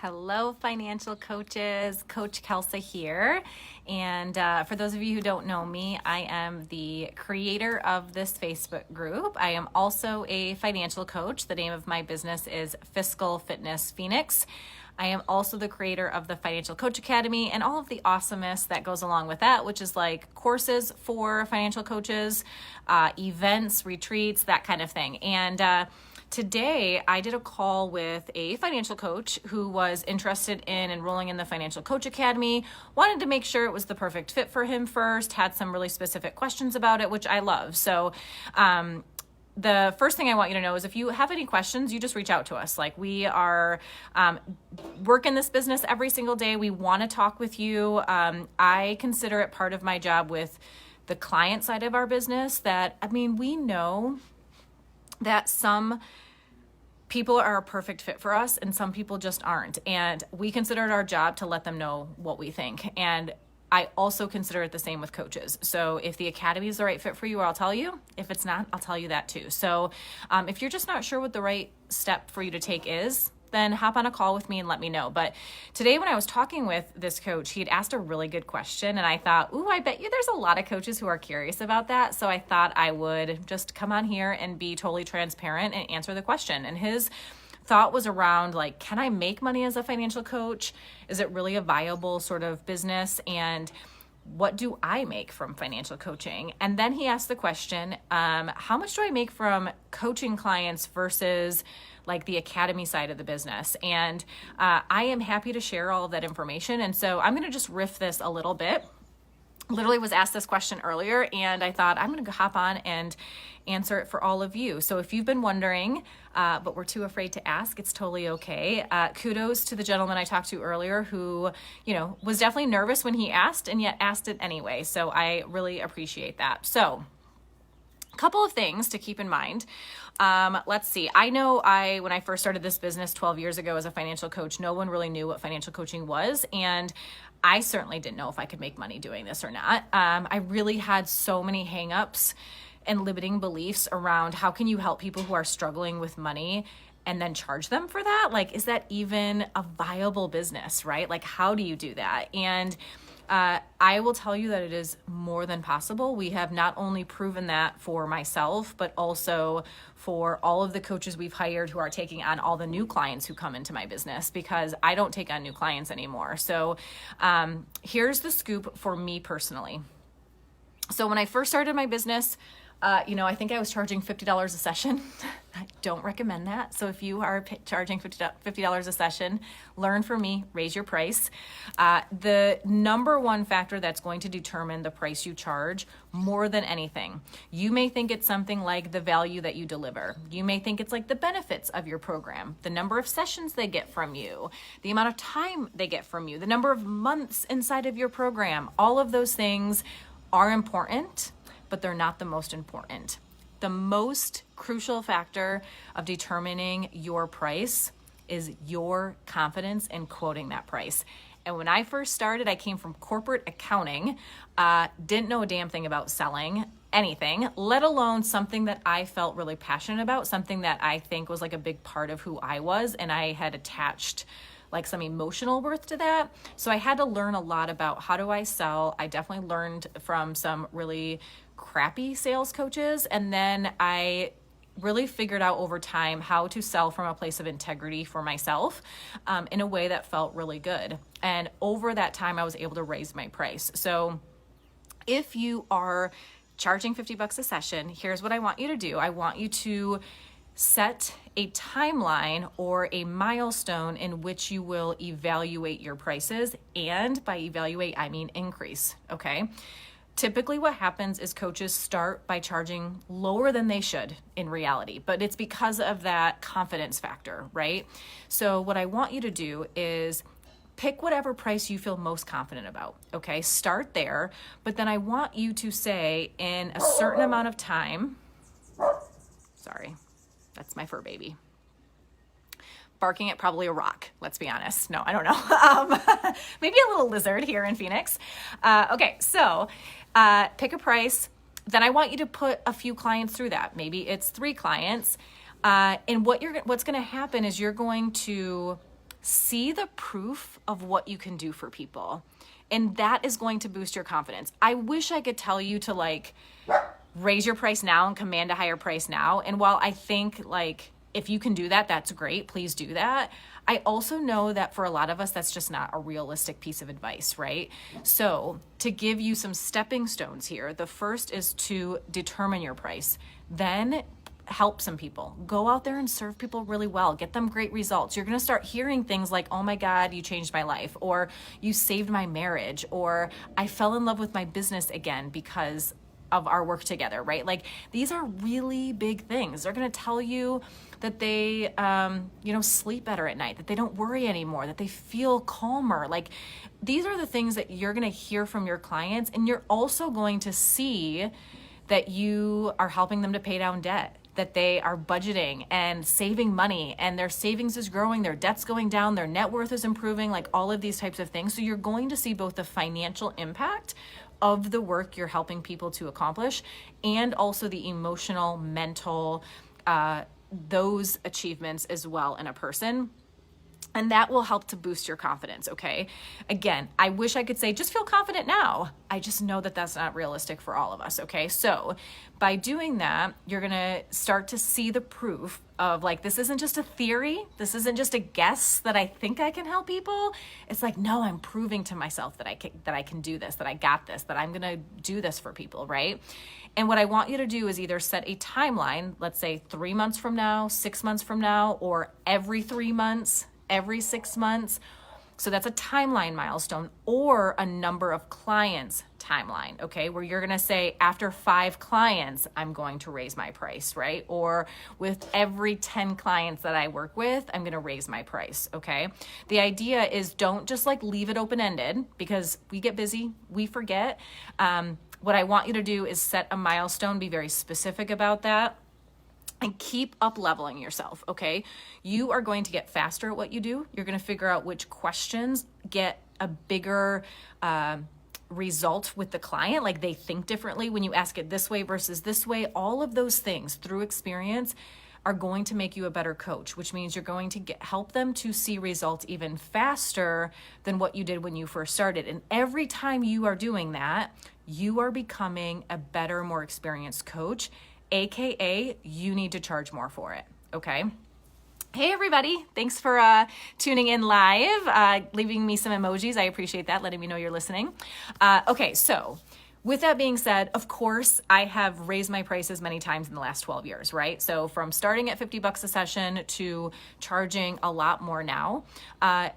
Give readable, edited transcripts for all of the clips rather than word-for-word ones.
Hello, financial coaches. Coach Kelsa here. And for those of you who don't know me, I am the creator of this Facebook group. I am also a financial coach. The name of my business is 𝗙𝗶₫𝗙𝗵. I am also the creator of the Financial Coach Academy and all of the awesomeness that goes along with that, which is like courses for financial coaches, events, retreats, that kind of thing. And today, I did a call with a financial coach who was interested in enrolling in the Financial Coach Academy, wanted to make sure it was the perfect fit for him first, had some really specific questions about it, which I love. So the first thing I want you to know is if you have any questions, you just reach out to us. Like, we are working this business every single day. We want to talk with you. I consider it part of my job with the client side of our business that, we know that some people are a perfect fit for us and some people just aren't. And we consider it our job to let them know what we think. And I also consider it the same with coaches. So if the academy is the right fit for you, I'll tell you. If it's not, I'll tell you that too. So if you're just not sure what the right step for you to take is, then hop on a call with me and let me know. But today when I was talking with this coach, he had asked a really good question. And I thought, I bet you there's a lot of coaches who are curious about that. So I thought I would just come on here and be totally transparent and answer the question. And his thought was around, like, can I make money as a financial coach? Is it really a viable sort of business? And what do I make from financial coaching? And then he asked the question, how much do I make from coaching clients versus like the academy side of the business? And I am happy to share all of that information. And so I'm going to just riff this a little bit. Literally was asked this question earlier, and I thought I'm going to hop on and answer it for all of you. So if you've been wondering, but we're too afraid to ask, it's totally okay. Kudos to the gentleman I talked to earlier who, was definitely nervous when he asked and yet asked it anyway. So I really appreciate that. So a couple of things to keep in mind. Let's see. I know when I first started this business 12 years ago as a financial coach, no one really knew what financial coaching was. And I certainly didn't know if I could make money doing this or not. I really had so many hangups and limiting beliefs around how can you help people who are struggling with money and then charge them for that? Like, is that even a viable business, right? Like, how do you do that? And I will tell you that it is more than possible. We have not only proven that for myself, but also for all of the coaches we've hired who are taking on all the new clients who come into my business, because I don't take on new clients anymore. So here's the scoop for me personally. So when I first started my business, I think I was charging $50 a session. I don't recommend that. So if you are charging $50 a session, learn from me, raise your price. The number one factor that's going to determine the price you charge more than anything, you may think it's something like the value that you deliver. You may think it's like the benefits of your program, the number of sessions they get from you, the amount of time they get from you, the number of months inside of your program. All of those things are important, but they're not the most important. The most crucial factor of determining your price is your confidence in quoting that price. And when I first started, I came from corporate accounting, didn't know a damn thing about selling anything, let alone something that I felt really passionate about, something that I think was like a big part of who I was, and I had attached like some emotional worth to that. So I had to learn a lot about how do I sell. I definitely learned from some really crappy sales coaches. And then I really figured out over time how to sell from a place of integrity for myself in a way that felt really good. And over that time, I was able to raise my price. So if you are charging $50 a session, here's what I want you to do. I want you to set a timeline or a milestone in which you will evaluate your prices. And by evaluate, I mean increase, okay? Typically what happens is coaches start by charging lower than they should in reality, but it's because of that confidence factor, right? So what I want you to do is pick whatever price you feel most confident about, okay? Start there, but then I want you to say in a certain amount of time, sorry, that's my fur baby. Barking at probably a rock, let's be honest. No, I don't know. Maybe a little lizard here in Phoenix. Okay, so pick a price. Then I want you to put a few clients through that. Maybe it's 3 clients. And what's going to happen is you're going to see the proof of what you can do for people. And that is going to boost your confidence. I wish I could tell you to like raise your price now and command a higher price now. And while I think like if you can do that, that's great, please do that. I also know that for a lot of us, that's just not a realistic piece of advice, right? So to give you some stepping stones here, the first is to determine your price. Then help some people. Go out there and serve people really well. Get them great results. You're going to start hearing things like, oh my God, you changed my life, or you saved my marriage, or I fell in love with my business again because of our work together, right? Like these are really big things. They're going to tell you that they, sleep better at night, that they don't worry anymore, that they feel calmer. Like these are the things that you're going to hear from your clients. And you're also going to see that you are helping them to pay down debt, that they are budgeting and saving money, and their savings is growing, their debt's going down, their net worth is improving, like all of these types of things. So you're going to see both the financial impact of the work you're helping people to accomplish, and also the emotional, mental, those achievements as well in a person. And that will help to boost your confidence, okay? Again, I wish I could say, just feel confident now. I just know that that's not realistic for all of us, okay? So by doing that, you're gonna start to see the proof of like, this isn't just a theory. This isn't just a guess that I think I can help people. It's like, no, I'm proving to myself that I can do this, that I got this, that I'm gonna do this for people, right? And what I want you to do is either set a timeline, let's say 3 months from now, 6 months from now, or every 3 months, every 6 months. So that's a timeline milestone, or a number of clients timeline, okay? Where you're gonna say, after 5 clients, I'm going to raise my price, right? Or with every 10 clients that I work with, I'm gonna raise my price, okay? The idea is don't just like leave it open-ended, because we get busy, we forget. What I want you to do is set a milestone, be very specific about that, and keep up leveling yourself, okay? You are going to get faster at what you do. You're gonna figure out which questions get a bigger result with the client, like they think differently when you ask it this way versus this way. All of those things through experience are going to make you a better coach, which means you're going to help them to see results even faster than what you did when you first started. And every time you are doing that, you are becoming a better, more experienced coach, AKA you need to charge more for it, okay? Hey everybody, thanks for tuning in live, leaving me some emojis. I appreciate that, letting me know you're listening. Okay, so with that being said, of course, I have raised my prices many times in the last 12 years, right? So from starting at $50 a session to charging a lot more now.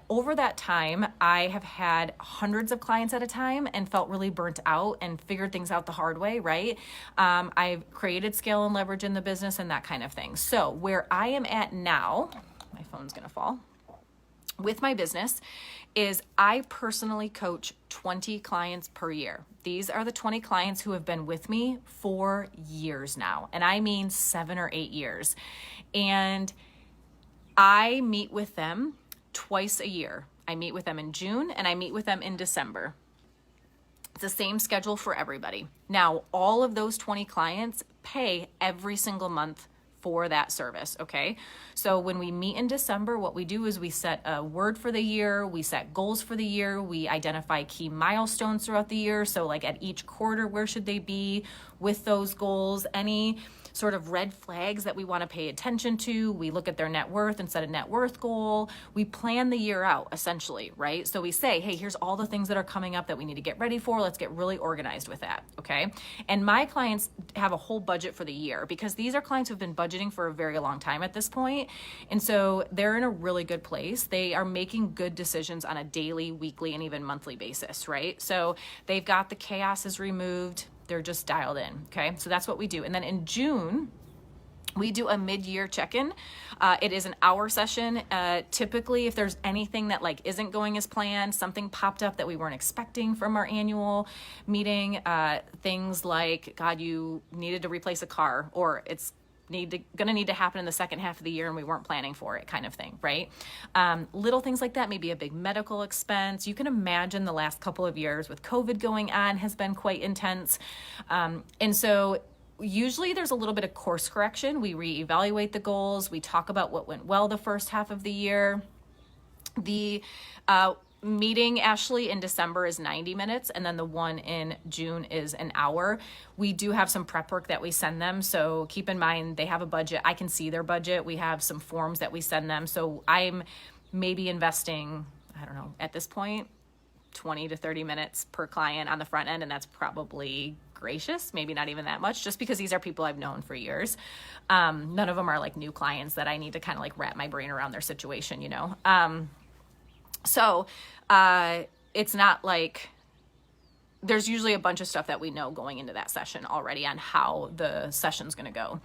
Over that time, I have had hundreds of clients at a time and felt really burnt out and figured things out the hard way, right? I've created scale and leverage in the business and that kind of thing. So where I am at now, my phone's gonna fall, with my business is I personally coach 20 clients per year. These are the 20 clients who have been with me for years now. And I mean 7 or 8 years. And I meet with them twice a year. I meet with them in June and I meet with them in December. It's the same schedule for everybody. Now, all of those 20 clients pay every single month for that service, okay? So when we meet in December, what we do is we set a word for the year, we set goals for the year, we identify key milestones throughout the year. So like at each quarter, where should they be with those goals? Any sort of red flags that we want to pay attention to. We look at their net worth and set a net worth goal. We plan the year out essentially, right? So we say, hey, here's all the things that are coming up that we need to get ready for. Let's get really organized with that, okay? And my clients have a whole budget for the year because these are clients who've been budgeting for a very long time at this point. And so they're in a really good place. They are making good decisions on a daily, weekly, and even monthly basis, right? So they've got the chaos is removed. They're just dialed in, okay? So that's what we do. And then in June, we do a mid-year check-in. It is an hour session. Typically, if there's anything that like isn't going as planned, something popped up that we weren't expecting from our annual meeting, things like, God, you needed to replace a car, or it's gonna need to happen in the second half of the year and we weren't planning for it, kind of thing, right? Little things like that, maybe a big medical expense. You can imagine the last couple of years with COVID going on has been quite intense. And so usually there's a little bit of course correction. We reevaluate the goals. We talk about what went well the first half of the year. The meeting, Ashley, in December is 90 minutes, and then the one in June is an hour. We do have some prep work that we send them, so keep in mind they have a budget. I can see their budget. We have some forms that we send them, so I'm maybe investing, I don't know, at this point, 20 to 30 minutes per client on the front end, and that's probably gracious, maybe not even that much, just because these are people I've known for years. None of them are like new clients that I need to kind of like wrap my brain around their situation, you know? So it's not like, there's usually a bunch of stuff that we know going into that session already on how the session's going to go.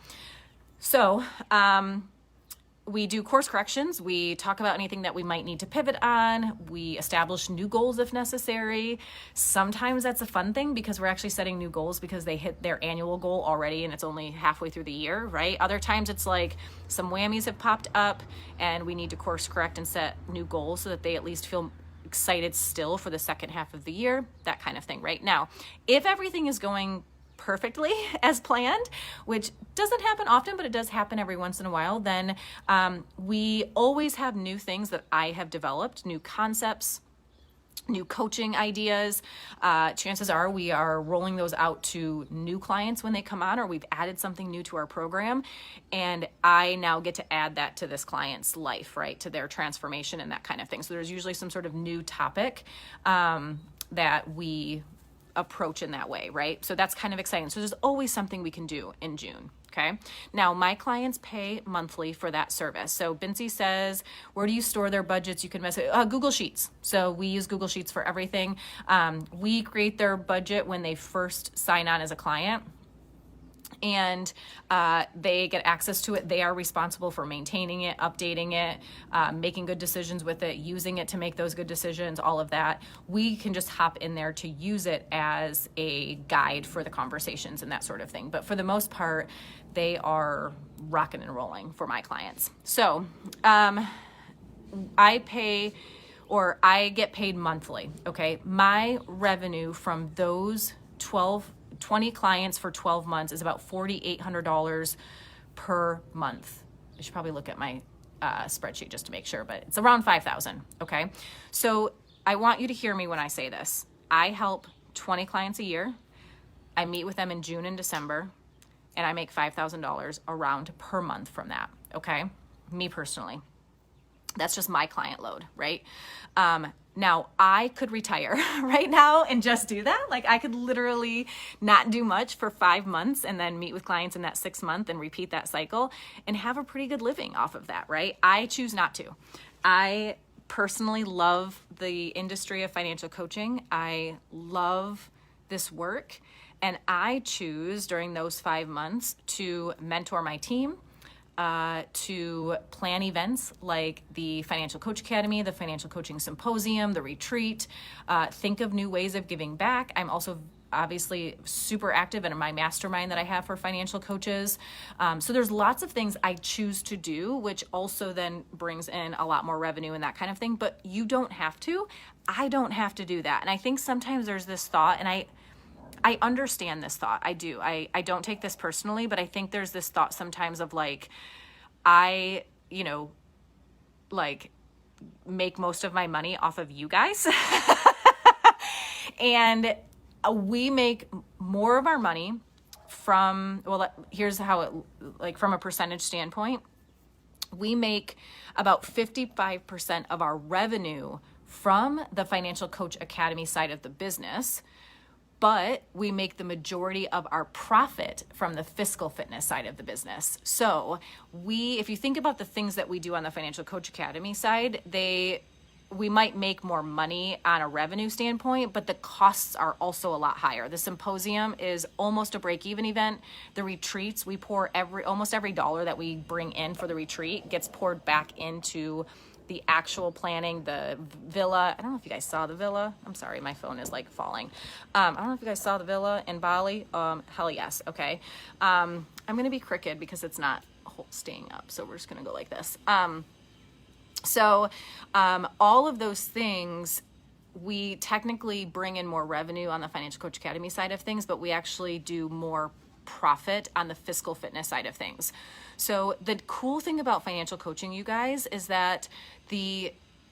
So we do course corrections. We talk about anything that we might need to pivot on. We establish new goals if necessary. Sometimes that's a fun thing because we're actually setting new goals because they hit their annual goal already and it's only halfway through the year, right? Other times it's like some whammies have popped up and we need to course correct and set new goals so that they at least feel excited still for the second half of the year, that kind of thing, right? Now, if everything is going perfectly as planned, which doesn't happen often, but it does happen every once in a while, then we always have new things that I have developed, new concepts, new coaching ideas. Chances are we are rolling those out to new clients when they come on, or we've added something new to our program. And I now get to add that to this client's life, right? To their transformation and that kind of thing. So there's usually some sort of new topic that we approach in that way, right? So that's kind of exciting. So there's always something we can do in June. Okay. Now my clients pay monthly for that service. So 𝗙𝗵𝘁 says, where do you store their budgets? You can message Google Sheets. So we use Google Sheets for everything. We create their budget when they first sign on as a client. And they get access to it. They are responsible for maintaining it, updating it, making good decisions with it, using it to make those good decisions, all of that. We can just hop in there to use it as a guide for the conversations and that sort of thing. But for the most part, they are rocking and rolling for my clients. So I get paid monthly, okay? My revenue from those 20 clients for 12 months is about $4,800 per month. I should probably look at my spreadsheet just to make sure, but it's around 5,000. Okay. So I want you to hear me when I say this. I help 20 clients a year. I meet with them in June and December, and I make $5,000 around per month from that. Okay. Me personally. That's just my client load, right? Now I could retire right now and just do that. Like I could literally not do much for 5 months and then meet with clients in that 6th month and repeat that cycle and have a pretty good living off of that, right? I choose not to. I personally love the industry of financial coaching. I love this work, and I choose during those 5 months to mentor my team, to plan events like the Financial Coach Academy, the Financial Coaching Symposium, the retreat, think of new ways of giving back. I'm also obviously super active in my mastermind that I have for financial coaches. So there's lots of things I choose to do, which also then brings in a lot more revenue and that kind of thing, but you don't have to. I don't have to do that. And I think sometimes there's this thought, and I understand this thought. I do. I don't take this personally, but I think there's this thought sometimes of like, I make most of my money off of you guys. And we make more of our money from, here's how it, like from a percentage standpoint, we make about 55% of our revenue from the Financial Coach Academy side of the business, but we make the majority of our profit from the physical fitness side of the business. So if you think about the things that we do on the Financial Coach Academy side, we might make more money on a revenue standpoint, but the costs are also a lot higher. The symposium is almost a break-even event. The retreats, we pour almost every dollar that we bring in for the retreat gets poured back into the actual planning, the villa. I don't know if you guys saw the villa. I'm sorry, my phone is like falling. I don't know if you guys saw the villa in Bali. Hell yes. Okay. I'm going to be crooked because it's not staying up. So we're just going to go like this. So all of those things, we technically bring in more revenue on the Financial Coach Academy side of things, but we actually do more profit on the physical fitness side of things. So the cool thing about financial coaching, you guys, is that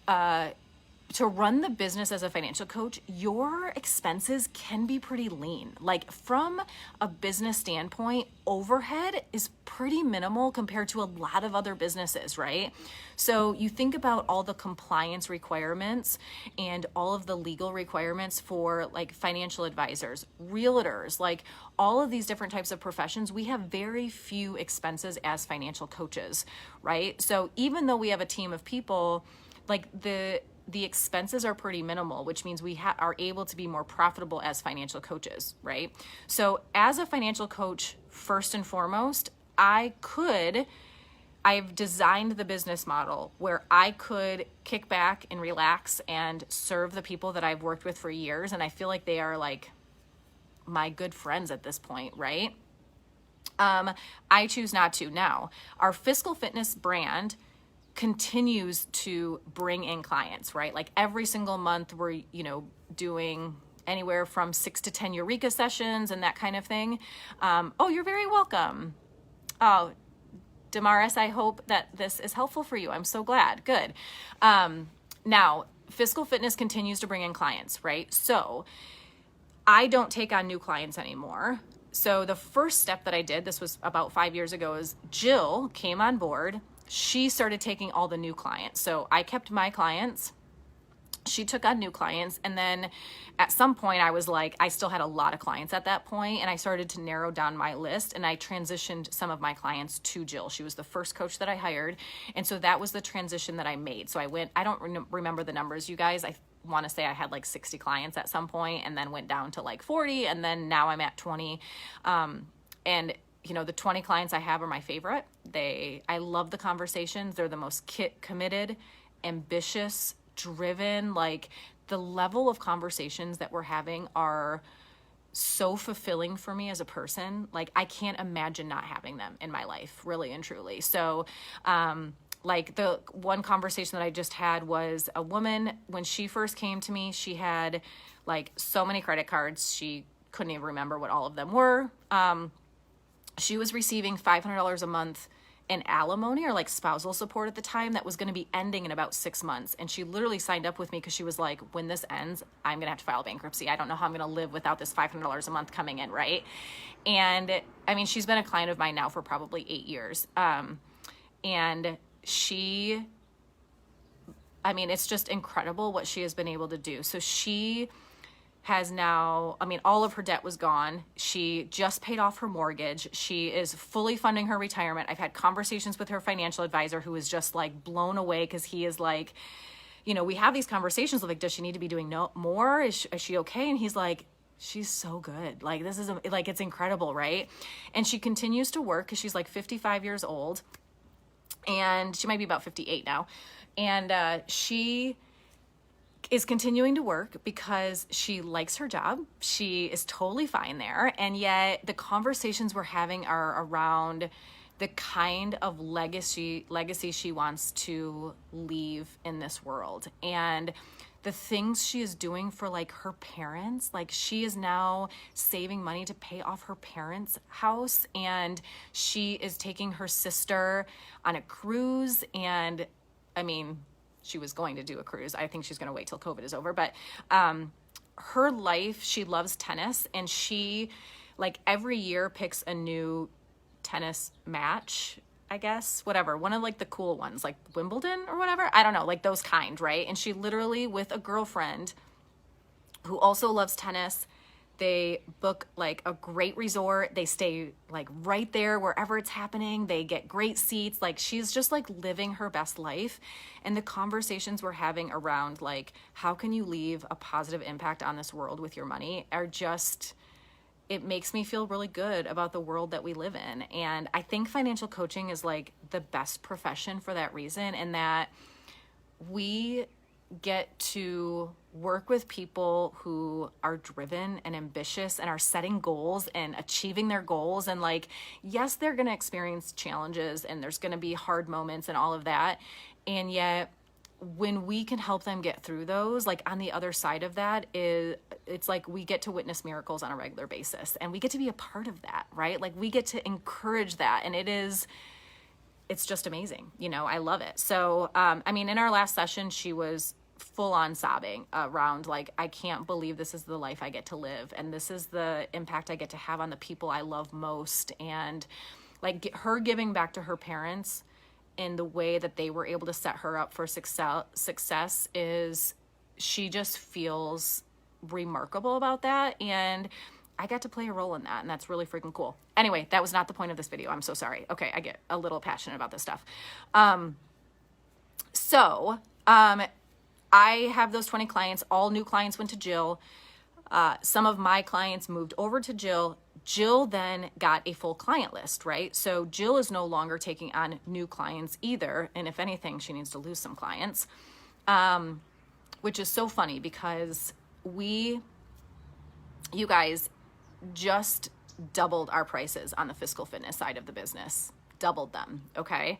to run the business as a financial coach, your expenses can be pretty lean. Like from a business standpoint, overhead is pretty minimal compared to a lot of other businesses, right? So you think about all the compliance requirements and all of the legal requirements for like financial advisors, realtors, like all of these different types of professions, we have very few expenses as financial coaches, right? So even though we have a team of people, like the expenses are pretty minimal, which means we are able to be more profitable as financial coaches, right? So as a financial coach, first and foremost, I've designed the business model where I could kick back and relax and serve the people that I've worked with for years. And I feel like they are like my good friends at this point, right? I choose not to. Now, our 𝗙ście Fitness brand continues to bring in clients, right? Like every single month we're, doing anywhere from 6 to 10 𝗂𝗰𝗱𝗃 sessions and that kind of thing. Oh, you're very welcome. Oh, Damaris, I hope that this is helpful for you. I'm so glad. Good. Now, 𝗙ście Fitness continues to bring in clients, right? So I don't take on new clients anymore. So the first step that I did, this was about 5 years ago, is Jill came on board. She started taking all the new clients. So I kept my clients. She took on new clients. And then at some point I was like, I still had a lot of clients at that point, and I started to narrow down my list, and I transitioned some of my clients to Jill. She was the first coach that I hired. And so that was the transition that I made. So I don't remember the numbers, you guys. I want to say I had like 60 clients at some point, and then went down to like 40. And then now I'm at 20. And the 20 clients I have are my favorite. I love the conversations. They're the most committed, ambitious, driven. Like the level of conversations that we're having are so fulfilling for me as a person. Like I can't imagine not having them in my life, really and truly. So, like the one conversation that I just had was a woman, when she first came to me, she had like so many credit cards. She couldn't even remember what all of them were. She was receiving $500 a month in alimony or like spousal support at the time that was going to be ending in about 6 months. And she literally signed up with me because she was like, when this ends, I'm going to have to file bankruptcy. I don't know how I'm going to live without this $500 a month coming in, right? And I mean, she's been a client of mine now for probably 8 years. And it's just incredible what she has been able to do. So she has now, all of her debt was gone. She just paid off her mortgage. She is fully funding her retirement. I've had conversations with her financial advisor who is just like blown away, because he is like, we have these conversations of like, does she need to be doing more? Is she okay? And he's like, she's so good. Like, this is like, it's incredible, right? And she continues to work because she's like 55 years old, and she might be about 58 now. And she is continuing to work because she likes her job. She is totally fine there. And yet the conversations we're having are around the kind of legacy she wants to leave in this world. And the things she is doing for like her parents, like she is now saving money to pay off her parents' house. And she is taking her sister on a cruise. And she was going to do a cruise. I think she's going to wait till COVID is over. But her life, she loves tennis, and she, like, every year picks a new tennis match, I guess, whatever. One of like the cool ones, like Wimbledon or whatever. I don't know, like those kind, right? And she literally, with a girlfriend who also loves tennis, they book like a great resort. They stay like right there wherever it's happening. They get great seats. Like she's just like living her best life. And the conversations we're having around like, how can you leave a positive impact on this world with your money are just, it makes me feel really good about the world that we live in. And I think financial coaching is like the best profession for that reason, and that we get to work with people who are driven and ambitious and are setting goals and achieving their goals. And like, yes, they're going to experience challenges and there's going to be hard moments and all of that. And yet when we can help them get through those, like on the other side of that is, it's like we get to witness miracles on a regular basis, and we get to be a part of that, right? Like we get to encourage that. And it's just amazing. You know, I love it. So, I mean, in our last session, she was full on sobbing around like, I can't believe this is the life I get to live. And this is the impact I get to have on the people I love most. And like her giving back to her parents in the way that they were able to set her up for success is, she just feels remarkable about that. And I got to play a role in that, and that's really freaking cool. Anyway, that was not the point of this video. I'm so sorry. Okay, I get a little passionate about this stuff. I have those 20 clients. All new clients went to Jill. Some of my clients moved over to Jill. Jill then got a full client list, right? So Jill is no longer taking on new clients either. And if anything, she needs to lose some clients, which is so funny because you guys just doubled our prices on the physical fitness side of the business, doubled them. Okay.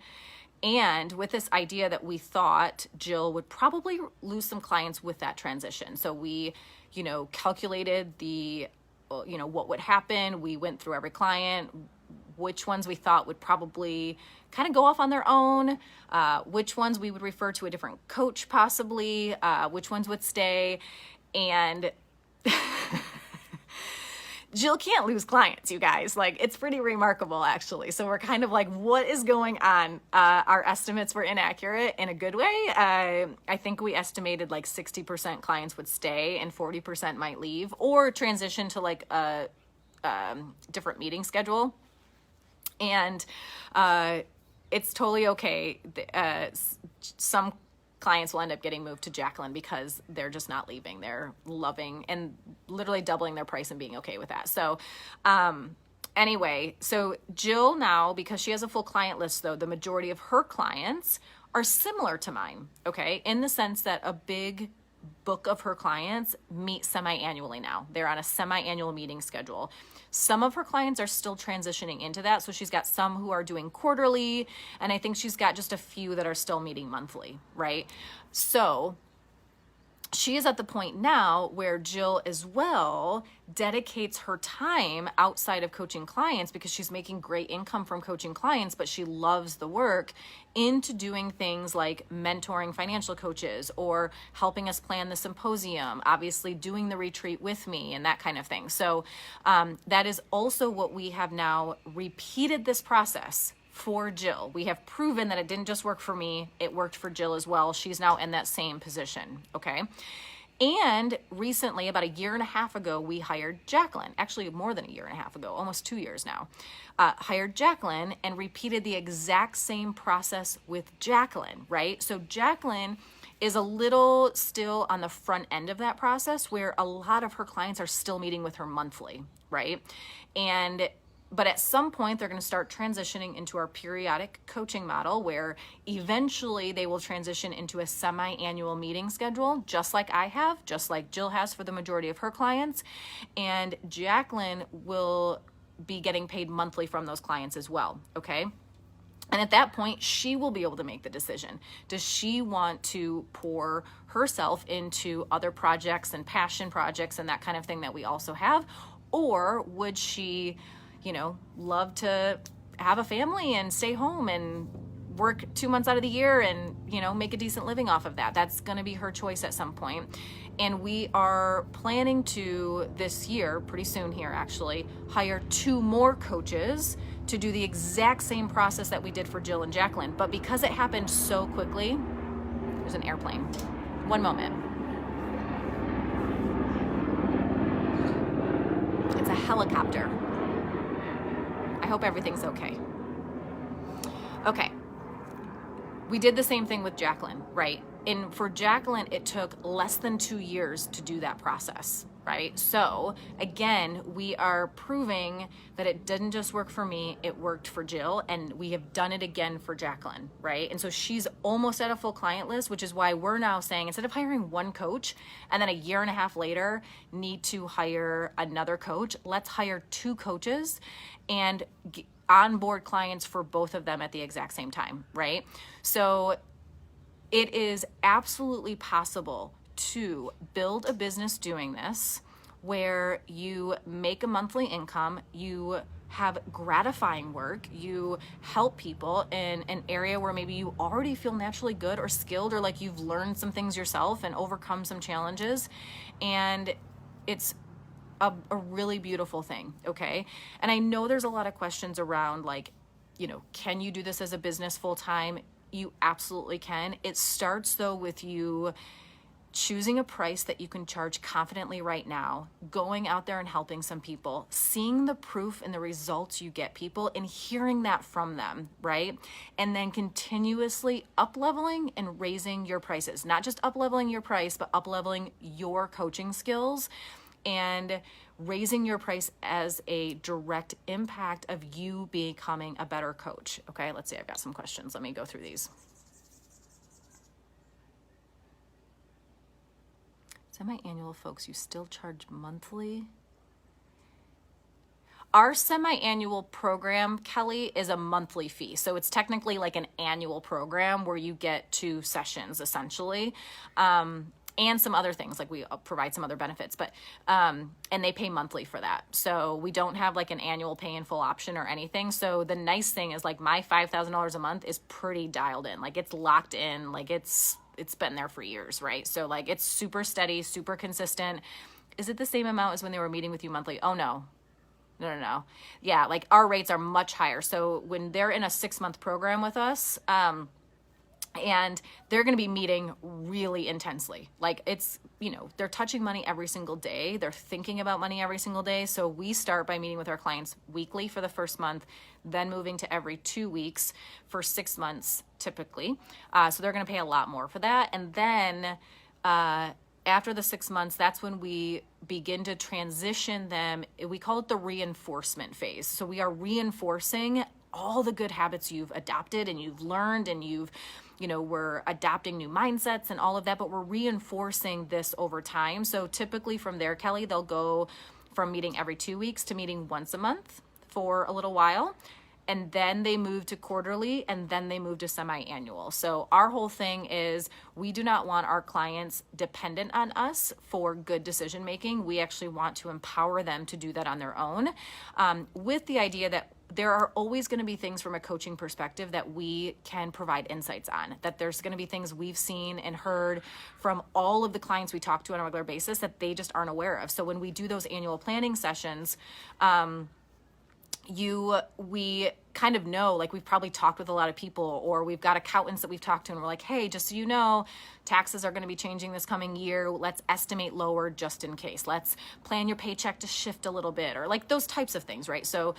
And with this idea that we thought Jill would probably lose some clients with that transition. So we, you know, calculated what would happen. We went through every client, which ones we thought would probably kind of go off on their own, which ones we would refer to a different coach possibly, which ones would stay. And Jill can't lose clients, you guys. Like, it's pretty remarkable, actually. So we're kind of like, what is going on? Our estimates were inaccurate in a good way. I think we estimated like 60% clients would stay and 40% might leave or transition to like a different meeting schedule. And it's totally okay. Some clients will end up getting moved to Jaclyn because they're just not leaving. They're loving and literally doubling their price and being okay with that. So anyway, so Jill now, because she has a full client list though, the majority of her clients are similar to mine, okay? In the sense that a big book of her clients meet semi-annually now. They're on a semi-annual meeting schedule. Some of her clients are still transitioning into that. So she's got some who are doing quarterly, and I think she's got just a few that are still meeting monthly, right? So she is at the point now where Jill as well dedicates her time outside of coaching clients, because she's making great income from coaching clients, but she loves the work, into doing things like mentoring financial coaches or helping us plan the symposium, obviously doing the retreat with me and that kind of thing. So that is also what we have now repeated this process for Jill. We have proven that it didn't just work for me, it worked for Jill as well. She's now in that same position, okay? And recently, about 1.5 years ago, we hired Jaclyn. Actually, more than 1.5 years ago, almost 2 years now. Hired Jaclyn and repeated the exact same process with Jaclyn, right? So Jaclyn is a little still on the front end of that process, where a lot of her clients are still meeting with her monthly, right? But at some point, they're going to start transitioning into our periodic coaching model, where eventually they will transition into a semi-annual meeting schedule, just like I have, just like Jill has for the majority of her clients. And Jaclyn will be getting paid monthly from those clients as well, okay? And at that point, she will be able to make the decision. Does she want to pour herself into other projects and passion projects and that kind of thing that we also have? Or would she, love to have a family and stay home and work 2 months out of the year and, make a decent living off of that? That's going to be her choice at some point. And we are planning to, this year, pretty soon here actually, hire 2 more coaches to do the exact same process that we did for Jill and Jaclyn. But because it happened so quickly, there's an airplane. One moment. It's a helicopter. I hope everything's okay. Okay. We did the same thing with Jaclyn, right? And for Jaclyn, it took less than 2 years to do that process, right? So again, we are proving that it didn't just work for me, it worked for Jill, and we have done it again for Jaclyn, right? And so she's almost at a full client list, which is why we're now saying, instead of hiring 1 coach and then 1.5 years later need to hire another coach, let's hire 2 coaches and onboard clients for both of them at the exact same time, right? So it is absolutely possible to build a business doing this, where you make a monthly income, you have gratifying work. You help people in an area where maybe you already feel naturally good or skilled, or like you've learned some things yourself and overcome some challenges. And it's a really beautiful thing, okay? And I know there's a lot of questions around like, you know, can you do this as a business full-time? You absolutely can. It starts though with you choosing a price that you can charge confidently right now, going out there and helping some people, seeing the proof and the results you get people and hearing that from them, right? And then continuously up-leveling and raising your prices, not just up-leveling your price, but up-leveling your coaching skills and raising your price as a direct impact of you becoming a better coach. Okay, let's see, I've got some questions. Let me go through these. Semi-annual folks, you still charge monthly? Our semi-annual program, Kelly, is a monthly fee. So it's technically like an annual program where you get 2 sessions essentially. And some other things, like we provide some other benefits, but, and they pay monthly for that. So we don't have like an annual pay in full option or anything. So the nice thing is like my $5,000 a month is pretty dialed in. Like it's locked in, like it's been there for years, right? So like it's super steady, super consistent. Is it the same amount as when they were meeting with you monthly? Oh no. No. Yeah, like our rates are much higher. So when they're in a 6-month program with us, and they're going to be meeting really intensely. Like it's, you know, they're touching money every single day. They're thinking about money every single day. So we start by meeting with our clients weekly for the first month, then moving to every 2 weeks for 6 months typically. So they're going to pay a lot more for that. And then after the 6 months, that's when we begin to transition them. We call it the reinforcement phase. So we are reinforcing all the good habits you've adopted and you've learned, and we're adopting new mindsets and all of that, but we're reinforcing this over time. So typically from there, Kelly, they'll go from meeting every 2 weeks to meeting once a month for a little while. And then they move to quarterly, and then they move to semi-annual. So our whole thing is we do not want our clients dependent on us for good decision-making. We actually want to empower them to do that on their own, with the idea that there are always going to be things from a coaching perspective that we can provide insights on, that there's going to be things we've seen and heard from all of the clients we talk to on a regular basis that they just aren't aware of. So when we do those annual planning sessions, we kind of know, like we've probably talked with a lot of people, or we've got accountants that we've talked to, and we're like, hey, just so you know, taxes are going to be changing this coming year. Let's estimate lower just in case. Let's plan your paycheck to shift a little bit, or like those types of things, right? So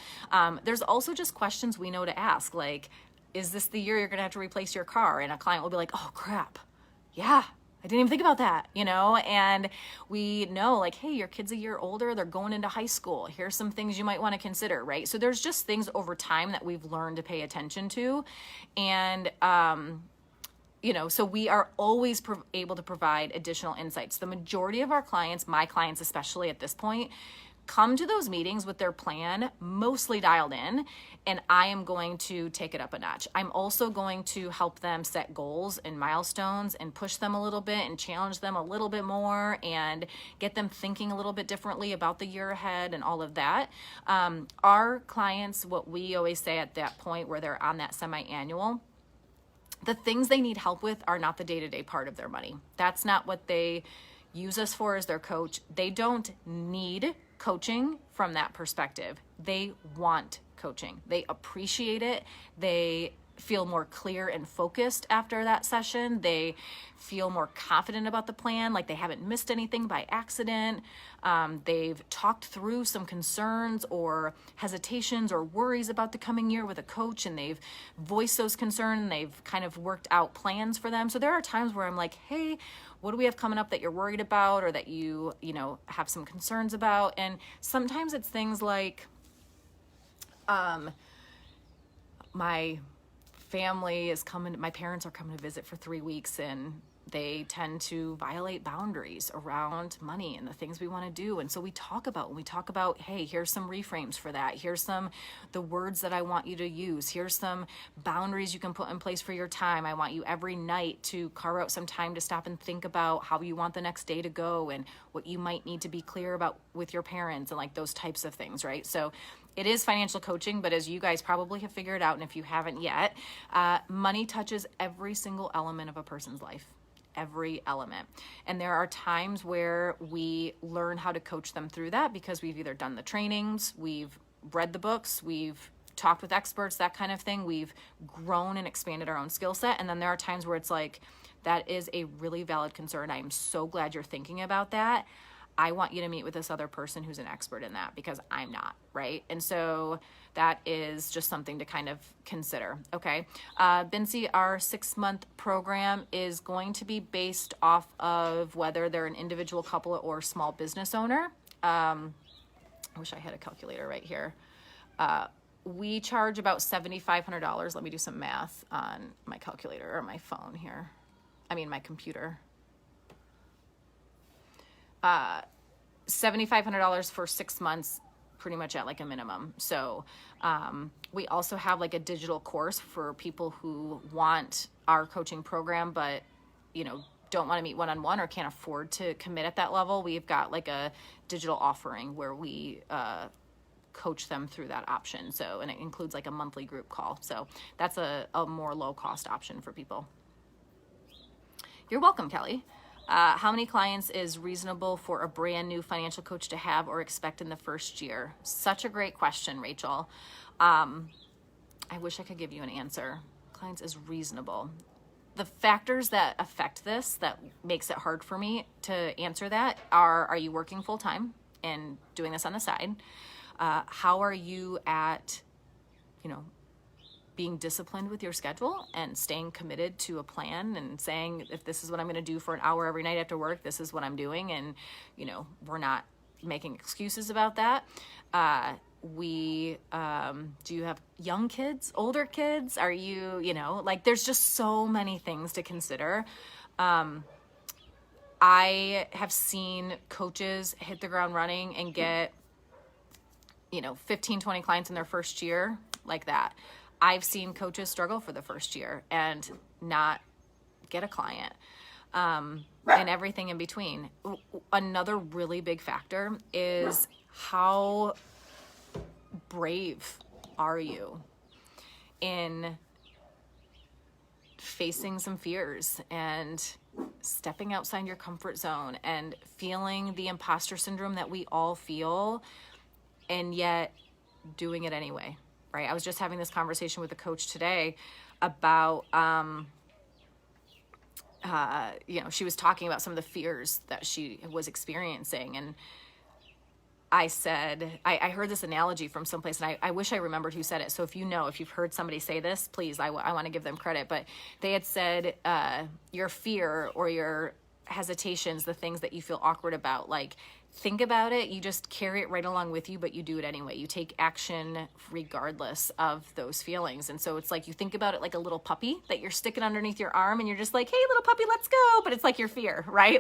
there's also just questions we know to ask, like, is this the year you're going to have to replace your car? And a client will be like, oh crap, yeah, I didn't even think about that, and we know like, hey, your kid's a year older, they're going into high school. Here's some things you might want to consider, right? So there's just things over time that we've learned to pay attention to. And, so we are always able to provide additional insights. The majority of our clients, my clients especially at this point, come to those meetings with their plan mostly dialed in, and I am going to take it up a notch. I'm also going to help them set goals and milestones and push them a little bit and challenge them a little bit more and get them thinking a little bit differently about the year ahead and all of that. Our clients, what we always say at that point where they're on that semi-annual, the things they need help with are not the day-to-day part of their money. That's not what they use us for as their coach. They don't need coaching from that perspective. They want coaching. They appreciate it. They feel more clear and focused after that session. They feel more confident about the plan, like they haven't missed anything by accident. They've talked through some concerns or hesitations or worries about the coming year with a coach, and they've voiced those concerns, and they've kind of worked out plans for them. So there are times where I'm like, hey, what do we have coming up that you're worried about, or that you have some concerns about? And sometimes it's things like, my family is coming, my parents are coming to visit for 3 weeks, and they tend to violate boundaries around money and the things we want to do. And so we talk about, hey, here's some reframes for that. Here's the words that I want you to use. Here's some boundaries you can put in place for your time. I want you every night to carve out some time to stop and think about how you want the next day to go and what you might need to be clear about with your parents and like those types of things, right? So It is financial coaching, but as you guys probably have figured out, and if you haven't yet, money touches every single element of a person's life. Every element. And there are times where we learn how to coach them through that because we've either done the trainings, we've read the books, we've talked with experts, that kind of thing. We've grown and expanded our own skill set. And then there are times where it's like, that is a really valid concern. I'm so glad you're thinking about that. I want you to meet with this other person who's an expert in that because I'm not, right? And so that is just something to kind of consider, okay? 𝗙𝗫𝗁, our 6-month program is going to be based off of whether they're an individual couple or small business owner. I wish I had a calculator right here. We charge about $7,500. Let me do some math on my calculator or my phone here. I mean, my computer. $7,500 for 6 months, pretty much at like a minimum. So we also have like a digital course for people who want our coaching program, but don't want to meet one-on-one or can't afford to commit at that level. We've got like a digital offering where we coach them through that option. So, and it includes like a monthly group call. So that's a more low-cost option for people. You're welcome, Kelly. How many clients is reasonable for a brand new financial coach to have or expect in the first year? Such a great question, Rachel. I wish I could give you an answer. Clients is reasonable. The factors that affect this, that makes it hard for me to answer that, are you working full time and doing this on the side? How are you at, being disciplined with your schedule and staying committed to a plan and saying, if this is what I'm going to do for an hour every night after work, this is what I'm doing. And, we're not making excuses about that. Do you have young kids, older kids? Are you, there's just so many things to consider. I have seen coaches hit the ground running and get, 15, 20 clients in their first year like that. I've seen coaches struggle for the first year and not get a client, and everything in between. Another really big factor is how brave are you in facing some fears and stepping outside your comfort zone and feeling the imposter syndrome that we all feel, and yet doing it anyway. Right? I was just having this conversation with a coach today about, she was talking about some of the fears that she was experiencing. And I said, I heard this analogy from someplace, and I wish I remembered who said it. So if you've heard somebody say this, please, I want to give them credit. But they had said, your fear or your hesitations, the things that you feel awkward about, think about it, you just carry it right along with you, but you do it anyway. You take action regardless of those feelings. And so it's like, you think about it like a little puppy that you're sticking underneath your arm, and you're just like, hey, little puppy, let's go. But it's like your fear, right?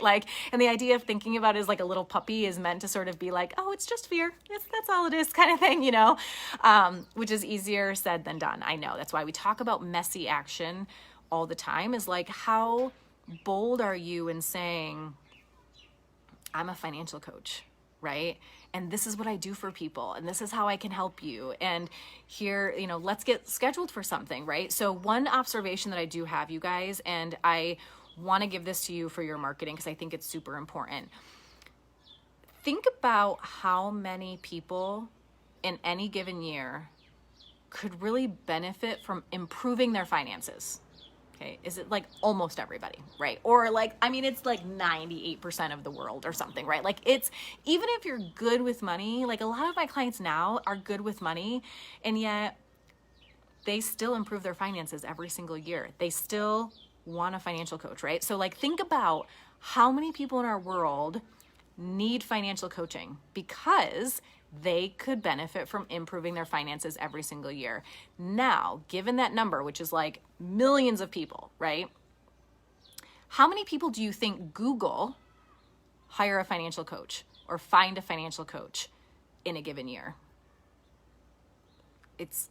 And the idea of thinking about it as like a little puppy is meant to sort of be like, oh, it's just fear. That's all it is, kind of thing, which is easier said than done. I know. That's why we talk about messy action all the time, is like, how bold are you in saying, I'm a financial coach, right? And this is what I do for people, and this is how I can help you. And here, let's get scheduled for something, right? So one observation that I do have, you guys, and I want to give this to you for your marketing because I think it's super important. Think about how many people in any given year could really benefit from improving their finances. Okay, is it like almost everybody, right? Or it's like 98% of the world or something, right? It's, even if you're good with money, a lot of my clients now are good with money, and yet they still improve their finances every single year. They still want a financial coach, right? So think about how many people in our world need financial coaching because they could benefit from improving their finances every single year. Now, given that number, which is like millions of people, right? How many people do you think Google hire a financial coach or find a financial coach in a given year? It's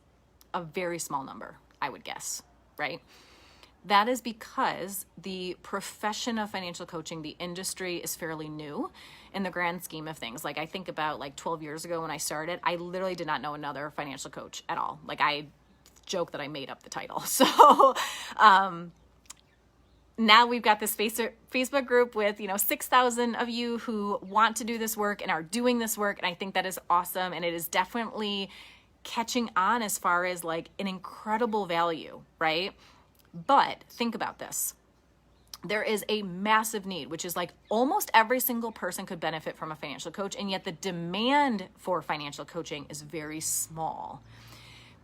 a very small number, I would guess, right? That is because the profession of financial coaching, the industry, is fairly new in the grand scheme of things. Like I think about like 12 years ago when I started, I literally did not know another financial coach at all. Like I joke that I made up the title. So now we've got this Facebook group with, 6,000 of you who want to do this work and are doing this work. And I think that is awesome. And it is definitely catching on as far as like an incredible value, right? But think about this. There is a massive need, which is like almost every single person could benefit from a financial coach. And yet the demand for financial coaching is very small.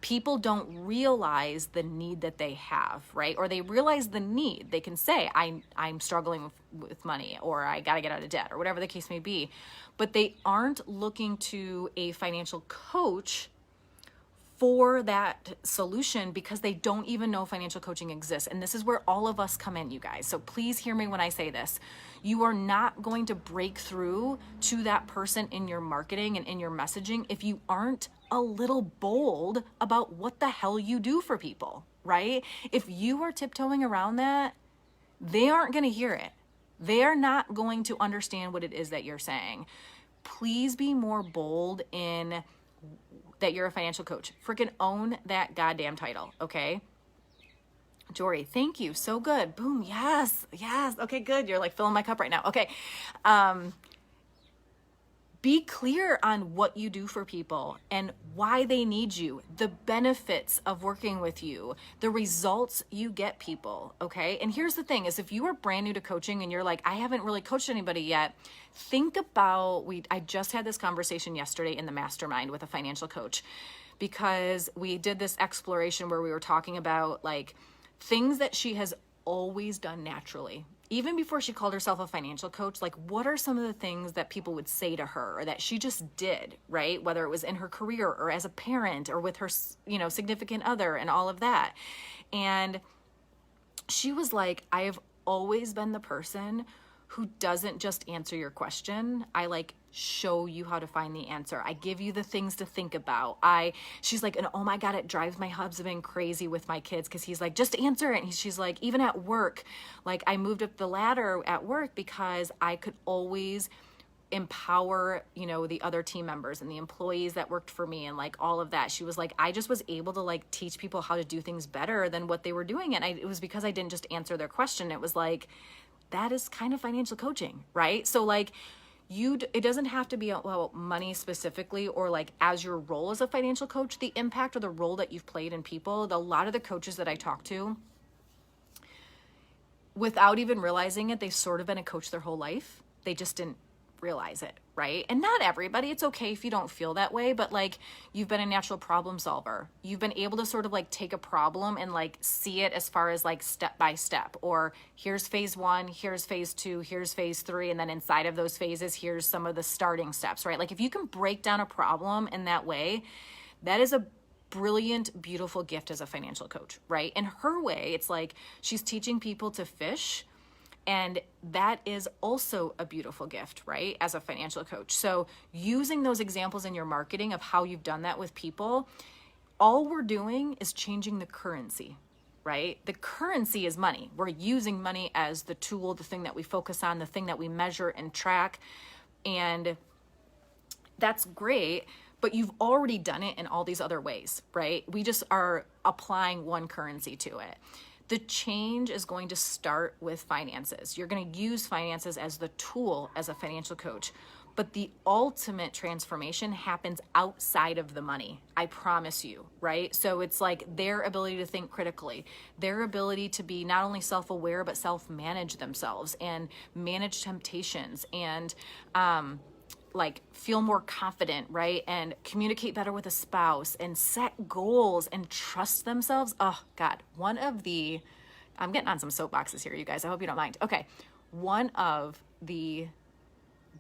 People don't realize the need that they have, right? Or they realize the need. They can say, I'm struggling with money, or I got to get out of debt, or whatever the case may be. But they aren't looking to a financial coach for that solution because they don't even know financial coaching exists. And this is where all of us come in, you guys. So please hear me when I say this. You are not going to break through to that person in your marketing and in your messaging if you aren't a little bold about what the hell you do for people, right? If you are tiptoeing around that, they aren't going to hear it. They are not going to understand what it is that you're saying. Please be more bold in that you're a financial coach. Freaking own that goddamn title, okay? Jory, thank you. So good. Boom. Yes. Okay, good. You're like filling my cup right now. Okay. Be clear on what you do for people and why they need you, the benefits of working with you, the results you get people, okay? And here's the thing is if you are brand new to coaching and you're like, I haven't really coached anybody yet, think about, I just had this conversation yesterday in the mastermind with a financial coach because we did this exploration where we were talking about like things that she has always done naturally. Even before she called herself a financial coach, like what are some of the things that people would say to her or that she just did, right? Whether it was in her career or as a parent or with her, significant other and all of that. And she was like, I have always been the person who doesn't just answer your question. I like show you how to find the answer. I give you the things to think about. She's like, and oh my God, it drives my husband crazy with my kids because he's like, just answer it. And she's like, even at work, like I moved up the ladder at work because I could always empower, the other team members and the employees that worked for me and like all of that. She was like, I just was able to like teach people how to do things better than what they were doing. And it was because I didn't just answer their question. It was like, that is kind of financial coaching, right? So like it doesn't have to be about money specifically or like as your role as a financial coach, the impact or the role that you've played in people. A lot of the coaches that I talk to, without even realizing it, they've sort of been a coach their whole life. They just didn't realize it, right? And not everybody, it's okay if you don't feel that way, but like you've been a natural problem solver. You've been able to sort of like take a problem and like see it as far as like step by step, or here's phase 1, here's phase 2, here's phase 3. And then inside of those phases, here's some of the starting steps, right? Like if you can break down a problem in that way, that is a brilliant, beautiful gift as a financial coach, right? In her way, it's like she's teaching people to fish. And that is also a beautiful gift, right? As a financial coach. So using those examples in your marketing of how you've done that with people, all we're doing is changing the currency, right? The currency is money. We're using money as the tool, the thing that we focus on, the thing that we measure and track. And that's great, but you've already done it in all these other ways, right? We just are applying one currency to it. The change is going to start with finances. You're going to use finances as the tool as a financial coach, but the ultimate transformation happens outside of the money. I promise you, right? So it's like their ability to think critically, their ability to be not only self-aware, but self-manage themselves and manage temptations and, like feel more confident, right? And communicate better with a spouse and set goals and trust themselves. Oh God, I'm getting on some soapboxes here, you guys. I hope you don't mind. Okay. One of the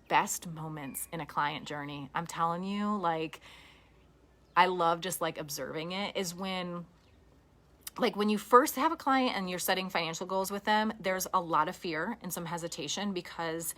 best moments in a client journey, I'm telling you, like, I love just like observing it, is when you first have a client and you're setting financial goals with them, there's a lot of fear and some hesitation because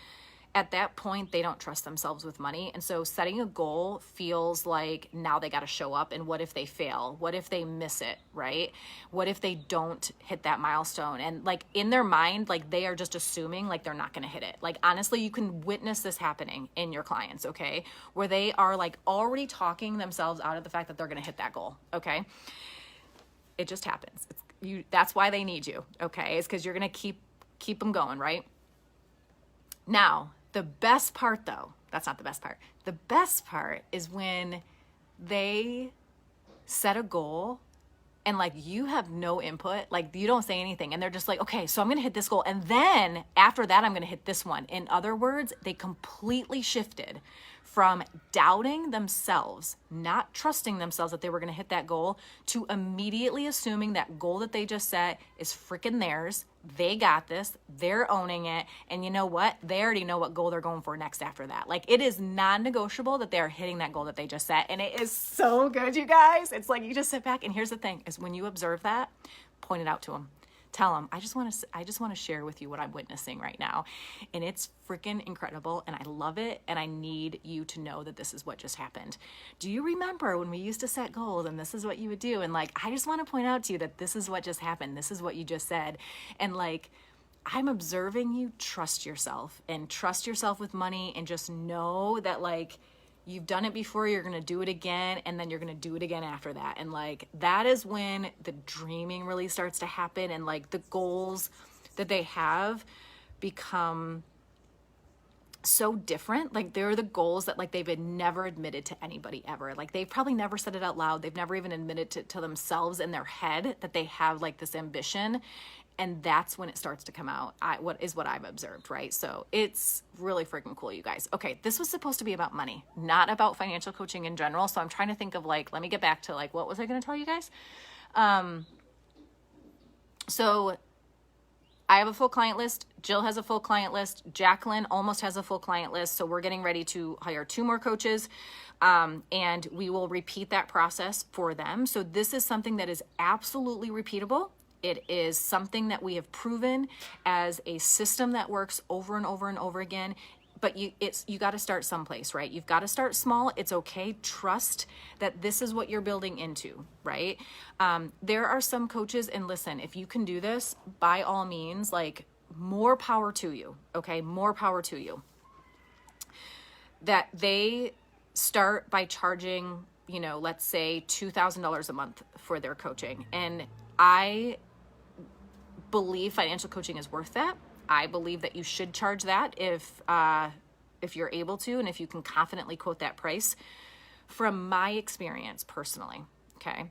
at that point, they don't trust themselves with money. And so setting a goal feels like now they got to show up. And what if they fail? What if they miss it, right? What if they don't hit that milestone? And like in their mind, like they are just assuming like they're not going to hit it. Like honestly, you can witness this happening in your clients, okay? Where they are like already talking themselves out of the fact that they're going to hit that goal, okay? It just happens. That's why they need you, okay? It's because you're going to keep them going, right? Now, the best part though, that's not the best part. The best part is when they set a goal and like you have no input, like you don't say anything and they're just like, okay, so I'm gonna hit this goal. And then after that, I'm gonna hit this one. In other words, they completely shifted from doubting themselves, not trusting themselves that they were gonna hit that goal, to immediately assuming that goal that they just set is freaking theirs. They got this, they're owning it. And you know what? They already know what goal they're going for next after that. Like it is non-negotiable that they're hitting that goal that they just set. And it is so good, you guys. It's like you just sit back and here's the thing is when you observe that, point it out to them. Tell them, I just want to share with you what I'm witnessing right now. And it's freaking incredible. And I love it. And I need you to know that this is what just happened. Do you remember when we used to set goals and this is what you would do? And like, I just want to point out to you that this is what just happened. This is what you just said. And like, I'm observing you, trust yourself with money and just know that like, you've done it before, you're going to do it again, and then you're going to do it again after that. And like, that is when the dreaming really starts to happen and like the goals that they have become so different. Like they're the goals that like they've never admitted to anybody ever. Like they've probably never said it out loud. They've never even admitted to themselves in their head that they have like this ambition. And that's when it starts to come out. What I've observed, right? So it's really freaking cool, you guys. Okay, this was supposed to be about money, not about financial coaching in general. So I'm trying to think of like, let me get back to like, what was I going to tell you guys? So I have a full client list. Jill has a full client list. Jaclyn almost has a full client list. So we're getting ready to hire 2 more coaches. And we will repeat that process for them. So this is something that is absolutely repeatable. It is something that we have proven as a system that works over and over and over again. But you got to start someplace, right? You've got to start small. It's okay. Trust that this is what you're building into, right? There are some coaches, and listen, if you can do this, by all means, like more power to you, okay? More power to you. That they start by charging, you know, let's say $2,000 a month for their coaching. And I believe financial coaching is worth that. I believe that you should charge that if you're able to, and if you can confidently quote that price. From my experience personally, okay,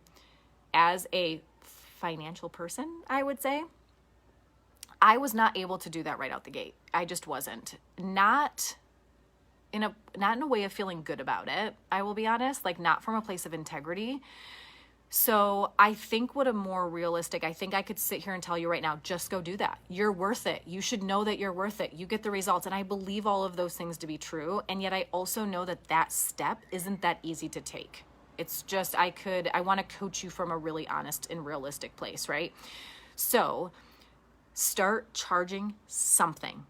as a financial person, I would say, I was not able to do that right out the gate. I just wasn't. Not in a way of feeling good about it, I will be honest, like not from a place of integrity. So I think what a more realistic, I think I could sit here and tell you right now, just go do that. You're worth it. You should know that you're worth it. You get the results. And I believe all of those things to be true. And yet I also know that that step isn't that easy to take. It's just, I want to coach you from a really honest and realistic place, right? So start charging something.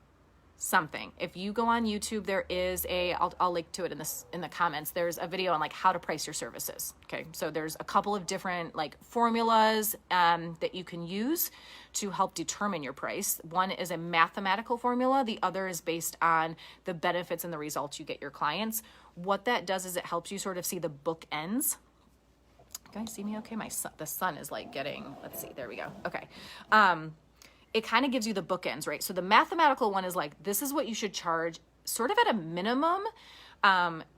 If you go on YouTube, there is I'll link to it in the comments. There's a video on like how to price your services. Okay. So there's a couple of different like formulas that you can use to help determine your price. One is a mathematical formula. The other is based on the benefits and the results you get your clients. What that does is it helps you sort of see the bookends. You guys see me okay? The sun is like getting, let's see, there we go. Okay. It kind of gives you the bookends, right? So the mathematical one is like, this is what you should charge sort of at a minimum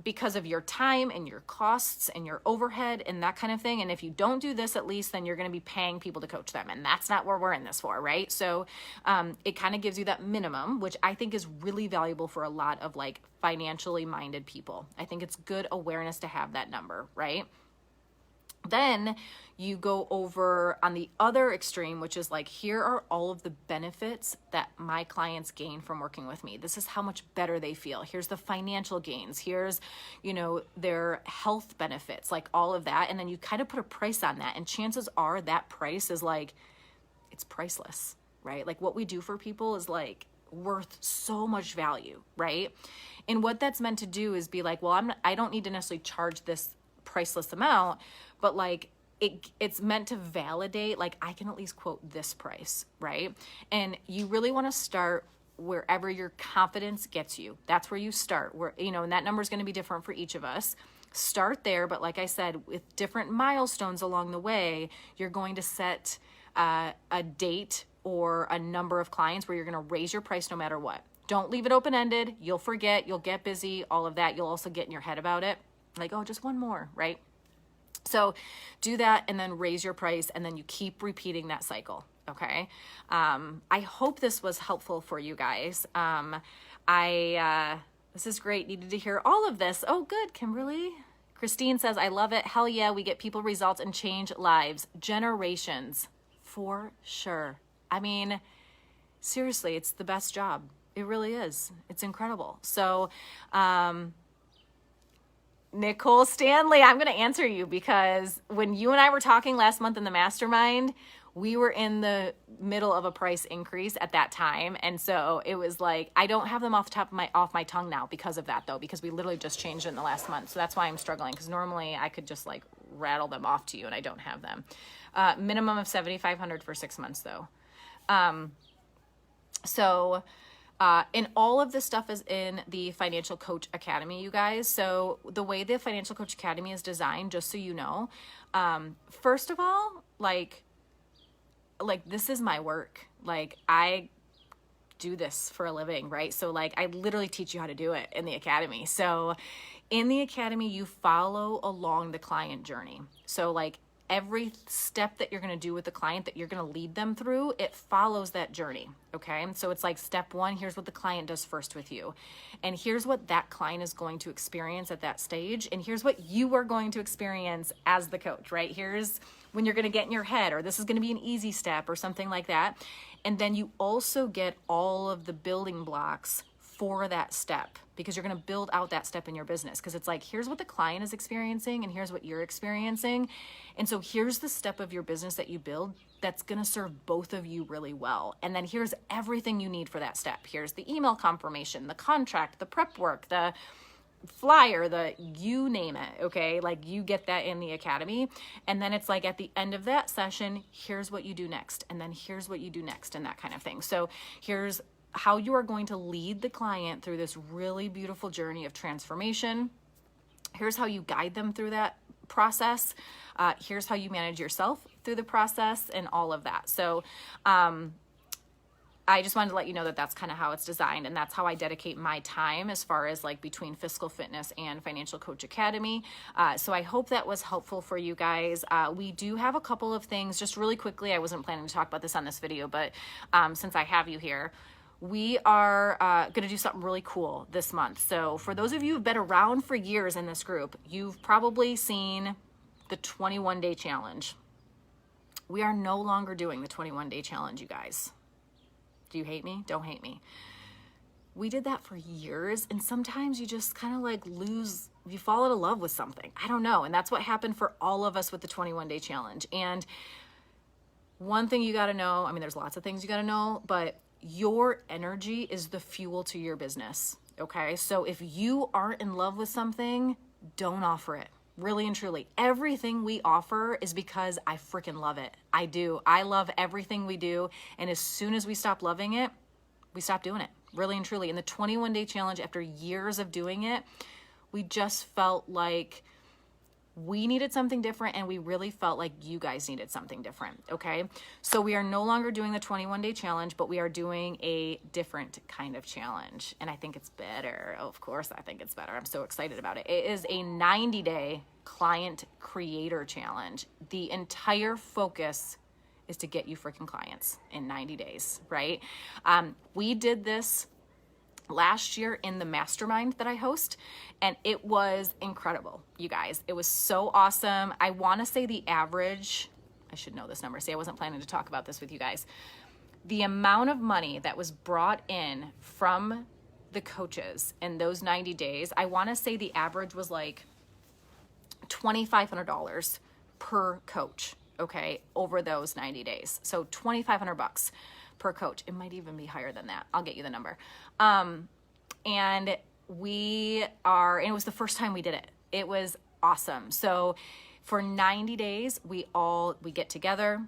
because of your time and your costs and your overhead and that kind of thing. And if you don't do this at least, then you're going to be paying people to coach them. And that's not what we're in this for, right? So it kind of gives you that minimum, which I think is really valuable for a lot of like financially minded people. I think it's good awareness to have that number, right? Then you go over on the other extreme, which is like, here are all of the benefits that my clients gain from working with me. This is how much better they feel. Here's the financial gains. Here's, you know, their health benefits, like all of that. And then you kind of put a price on that. And chances are that price is like, it's priceless, right? Like what we do for people is like, worth so much value, right? And what that's meant to do is be like, well, I don't need to necessarily charge this priceless amount, but like it's meant to validate, like I can at least quote this price, right? And you really want to start wherever your confidence gets you. That's where you start, where, you know, and that number is going to be different for each of us. Start there, but like I said, with different milestones along the way, you're going to set a date or a number of clients where you're going to raise your price no matter what. Don't leave it open-ended. You'll forget, you'll get busy, all of that. You'll also get in your head about it. Like, oh, just one more, right? So do that and then raise your price, and then you keep repeating that cycle. Okay. I hope this was helpful for you guys. This is great. Needed to hear all of this. Oh, good. Kimberly. Christine says, I love it. Hell yeah. We get people results and change lives, generations, for sure. I mean, seriously, it's the best job. It really is. It's incredible. So, Nicole Stanley, I'm going to answer you, because when you and I were talking last month in the mastermind, we were in the middle of a price increase at that time. And so it was like, I don't have them off my tongue now because of that though, because we literally just changed it in the last month. So that's why I'm struggling, because normally I could just like rattle them off to you, and I don't have them. Minimum of $7,500 for 6 months though. And all of this stuff is in the Financial Coach Academy, you guys. So the way the Financial Coach Academy is designed, just so you know, first of all, like this is my work. Like I do this for a living, right? So like I literally teach you how to do it in the academy. So in the academy, you follow along the client journey. So like every step that you're going to do with the client, that you're going to lead them through, it follows that journey. Okay. So it's like step one, here's what the client does first with you. And here's what that client is going to experience at that stage. And here's what you are going to experience as the coach, right? Here's when you're going to get in your head, or this is going to be an easy step or something like that. And then you also get all of the building blocks for that step, because you're going to build out that step in your business. Because it's like, here's what the client is experiencing and here's what you're experiencing. And so here's the step of your business that you build that's going to serve both of you really well. And then here's everything you need for that step. Here's the email confirmation, the contract, the prep work, the flyer, you name it. Okay. Like you get that in the academy. And then it's like at the end of that session, here's what you do next. And then here's what you do next, and that kind of thing. So here's how you are going to lead the client through this really beautiful journey of transformation. Here's how you guide them through that process. Here's how you manage yourself through the process, and all of that. So, I just wanted to let you know that that's kind of how it's designed, and that's how I dedicate my time as far as like between Physical Fitness and Financial Coach Academy. So I hope that was helpful for you guys. We do have a couple of things just really quickly. I wasn't planning to talk about this on this video, but since I have you here, we are going to do something really cool this month. So for those of you who've been around for years in this group, you've probably seen the 21-day challenge. We are no longer doing the 21-day challenge, you guys. Do you hate me? Don't hate me. We did that for years, and sometimes you just kind of like you fall in love with something. I don't know. And that's what happened for all of us with the 21-day challenge. And one thing you got to know, I mean, there's lots of things you got to know, but your energy is the fuel to your business. Okay. So if you aren't in love with something, don't offer it. Really and truly. Everything we offer is because I freaking love it. I do. I love everything we do. And as soon as we stop loving it, we stop doing it. Really and truly. In the 21-day challenge, after years of doing it, we just felt like we needed something different, and we really felt like you guys needed something different. Okay. So we are no longer doing the 21-day challenge, but we are doing a different kind of challenge. And I think it's better. Oh, of course, I think it's better. I'm so excited about it. It is a 90-day client creator challenge. The entire focus is to get you freaking clients in 90 days, right? We did this last year in the mastermind that I host, and it was incredible, you guys. It was so awesome. I want to say the average, I should know this number. See, I wasn't planning to talk about this with you guys. The amount of money that was brought in from the coaches in those 90 days, I want to say the average was like $2,500 per coach, okay, over those 90 days. So $2,500. per coach. It might even be higher than that. I'll get you the number. And it was the first time we did it. It was awesome. So for 90 days, we get together.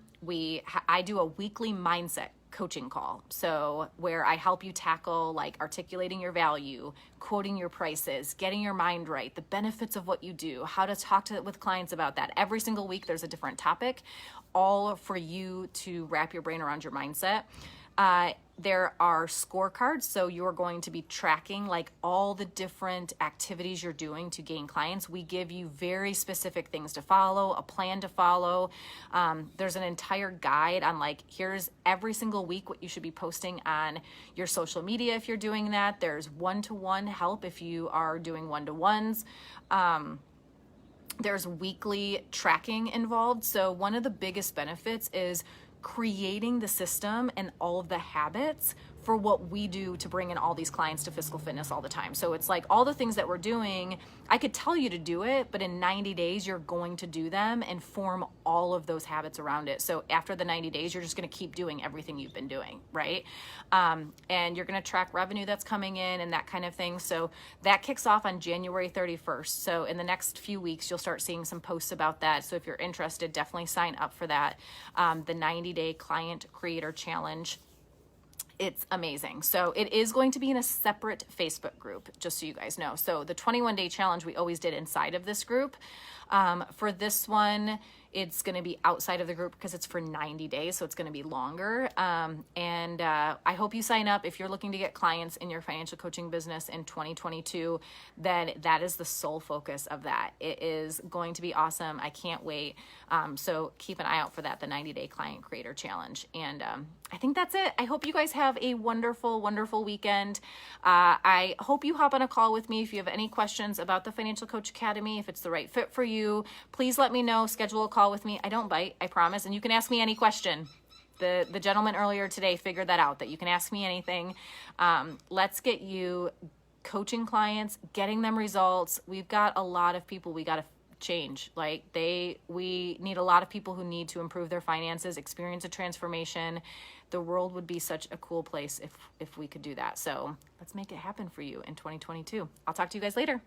I do a weekly mindset coaching call. So where I help you tackle like articulating your value, quoting your prices, getting your mind right, the benefits of what you do, how to talk with clients about that. Every single week, there's a different topic, all for you to wrap your brain around your mindset. There are scorecards, so you're going to be tracking like all the different activities you're doing to gain clients. We give you very specific things to follow, a plan to follow. There's an entire guide on like, here's every single week what you should be posting on your social media if you're doing that. There's one-to-one help if you are doing one-to-ones. There's weekly tracking involved. So one of the biggest benefits is creating the system and all of the habits for what we do to bring in all these clients to Physical Fitness all the time. So it's like all the things that we're doing, I could tell you to do it, but in 90 days, you're going to do them and form all of those habits around it. So after the 90 days, you're just going to keep doing everything you've been doing, right? And you're going to track revenue that's coming in and that kind of thing. So that kicks off on January 31st. So in the next few weeks, you'll start seeing some posts about that. So if you're interested, definitely sign up for that. The 90-day Client Creator Challenge. It's amazing. So it is going to be in a separate Facebook group, just so you guys know. So the 21-day challenge we always did inside of this group. For this one, it's going to be outside of the group because it's for 90 days, so it's going to be longer. I hope you sign up. If you're looking to get clients in your financial coaching business in 2022, then that is the sole focus of that. It is going to be awesome. I can't wait. So keep an eye out for that, the 90-day Client Creator Challenge. And I think that's it. I hope you guys have a wonderful, wonderful weekend. I hope you hop on a call with me if you have any questions about the Financial Coach Academy, if it's the right fit for you. Please let me know. Schedule a call with me. I don't bite, I promise. And you can ask me any question. The gentleman earlier today figured that out, that you can ask me anything. Let's get you coaching clients, getting them results. We've got a lot of people we got to change. Like we need a lot of people who need to improve their finances, experience a transformation. The world would be such a cool place if we could do that. So let's make it happen for you in 2022. I'll talk to you guys later.